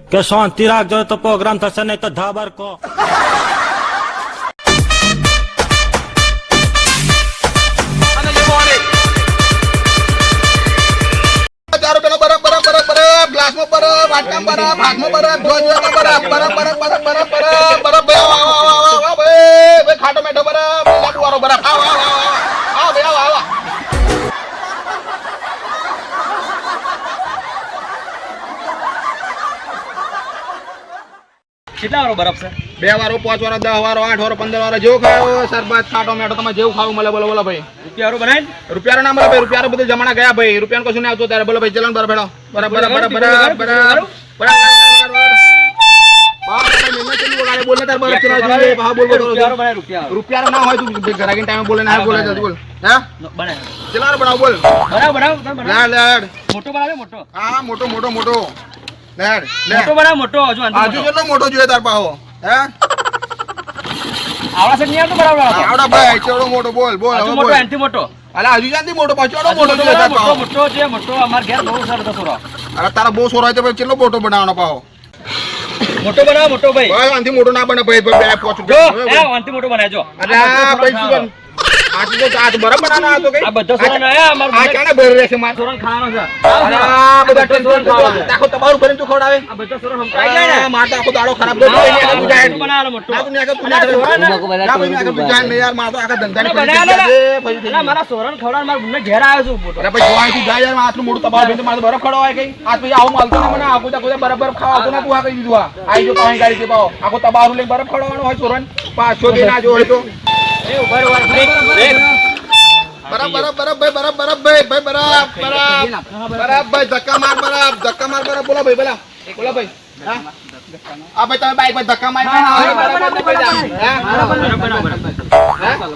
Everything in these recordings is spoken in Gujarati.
કે શાંતિ રાખજો તો પ્રોગ્રામ થશે નહીં તો ધાબર કો ગ્લાસમાં બરફ વાટકામાં બરફ હાથમાં બરફ જોજમાં બરફ બરફ બરફ બરફ બરફ બરફ બરફ ભાઈ ખાટો મેઠો બરફ લાડુ વાળો બરફ આવ આવ આવ આવ આવ આવ કેટલા વાળો બરફ છે? 2 વાળો 5 વાળો 10 વાળો 8 વાળો 15 વાળો જેવું ખાયો સરબત ખાટો મેઠો તમે જેવું ખાવું મળે બોલો બોલો ભાઈ રૂપિયારો બનાય રૂપિયાનો ના મળે ભાઈ રૂપિયાનો બધું જમાના ગયા ભાઈ રૂપિયાનો કશું નહીં આવતું ત્યારે બોલો ભાઈ ચલણ બરફ હેડો બરફ બરફ બરફ બરફ બરફ રૂપિયા ના હોય તું ઘરાકી ટાઈમે બોલે ના બોલે જલ્દી બોલ હે બનાય ચલાર બનાવ બોલ બનાવ લેડ મોટો બનાવે મોટો હા મોટો મોટો મોટો લેડ મોટો બનાવ મોટો હજુ આજુ કેટલો મોટો જોઈએ તાર પાહો હે આવડા છે નહીં આવતો બરાબર આવડા ભાઈ ચેવડો મોટો બોલ બોલ હવે મોટો બોલ એન્ટી મોટો અલા આજુ જાનથી મોટો પાછો મોટો જોઈએ તાર પાહો મોટો છે મોટો અમાર ઘેર બહુ સરસ સોરો અરે તારા બહુ સોરો હોય તો પછી કેટલો મોટો બનાવવાનો પાહો મોટો બનાવ મોટો ભાઈ ભાઈ આનથી મોટો ના બને ભાઈ બે પોચ જો એ આનથી મોટો બનાવજો અરે ભાઈ આટલું તો આ બરાબર બનાવવાનો હતો કે આ બધા સોરણ આયા અમાર આ ક્યાં ભરે રહેશે માર સોરણ ખાવાનો છે અરે આ બધા ટેન્શન આખો તમારું ભરીને તું ખવડાવે આ બધા સોરણ હમકાઈ જાય ને માર તો આખો દાડો ખરાબ ગયો તું જાય બનાવવાનો મોટો ના તું ને તું જાય ને યાર માર તો આખા ધંધાની પડી ના મારા સોરણ ખવડાવ માર બુને ઘેર આવ્યો છું મોટો અરે ભાઈ જોઈ તું જાય યાર આટલું મોટું તબાવ ભીને માર બરફ ખવડાવાય કઈ આ તો આવું માલતો ને મને આખો તો કોઈ બરફ ખાવા આવતો ના તું આ કઈ દીધું આઈ જો પાણી ગાડી દે પાવ આખો તબાવ લઈને બરફ ખવડાવવાનો હોય સોરણ પાછો દે ના જો હોય તો એ ઉભર ઉભર બ્રેક બરફ બરફ બરફ ભાઈ બરફ બરફ ભાઈ બરફ ભાઈ ધક્કા માર બરફ બોલો ભાઈ બોલો ભાઈ હા આ ભાઈ તમે બાઈક પર ધક્કા માર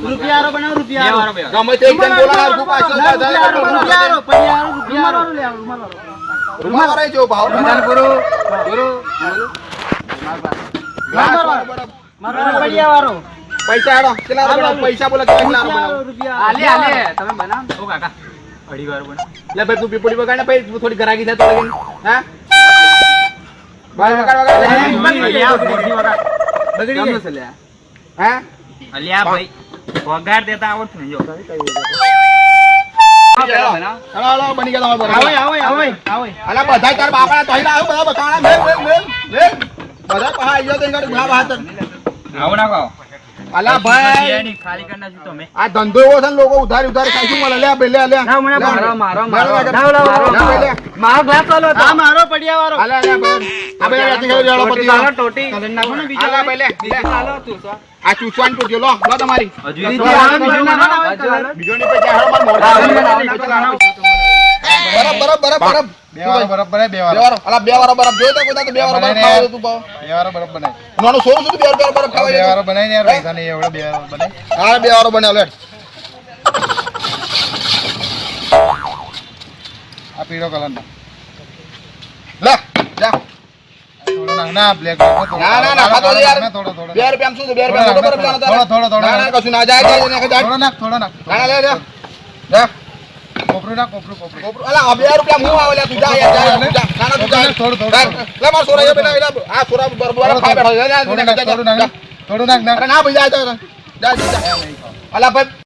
રૂપિયારો બનાવ રૂપિયારો ગમે તે એકદમ બોલા હરખું પાછળ રૂપિયારો રૂમાલ વાળો જો ભાવ ગુરુ મારો પૈસા આડો કેટલા બનાવ પૈસા બોલા કેટલા બનાવ આલે તમે બનાવ ઓ કાકા અડી વાર બના લે ભાઈ તું પીપળી વગાડ ભાઈ તું થોડી ગરાગી થાય તો લગીન હા ભાઈ વગાડ બગડી ગયો છે લે હા અલ્યા ભાઈ વગાડ દેતા આવત ને જો હાલો બની ગયા તમારે આવે અલા બધા તાર બાપા તોઈ આવ બધા બકાણા મેલ બધા પહા આયો તો ઇંગડ ઘા બહાર આવો ના કાઓ અલા ભાઈ ખાલી કરના છું તમે આ ધંધો એવો છે ને લોકો ઉધાર ખાઈશું મળે લે બે લે ના મને મારો ગ્લાસ ચાલો હા મારો પડિયા વાળો અલા અલા ભાઈ આ ભાઈ રાતી ખેલ જાળો પતિ ચાલો ટોટી કલર નાખો ને બીજો અલા ભાઈ લે ચાલો તું આ ચૂસવાન તો લો તમારી બીજો બીજોની પૈસા હારો માર બરફ બે વારો અલા બે વારો બરફ જોઈ તો કોઈ તો બે વારો બરફ ખાવા તું પાવ બે વારો બરફ બનાય નાનો સોરું સુધી બે વારો બરફ ખાવા બે વારો બનાય ને યાર પૈસા નહીં એવડે બે વારો બનાય હા બે વારો બનાવ લેટ આ પીળો કલર નો લે જા થોડો ના બ્લેક ના ખાતો યાર થોડો 2 રૂપિયા શું 2 રૂપિયા મોટો બરફ લેવાનો તારે થોડો ના કશું ના જાય થોડો ના ના લે લે કોપરું અલા 2 રૂપિયા હું આવે લે તું જા યાર જા ના તું જા થોડો લે માર સોરા એ પેલા આ સોરા બરફ ખાઈ બેઠો જા થોડું નાખ ના ભાઈ જા અલા ભાઈ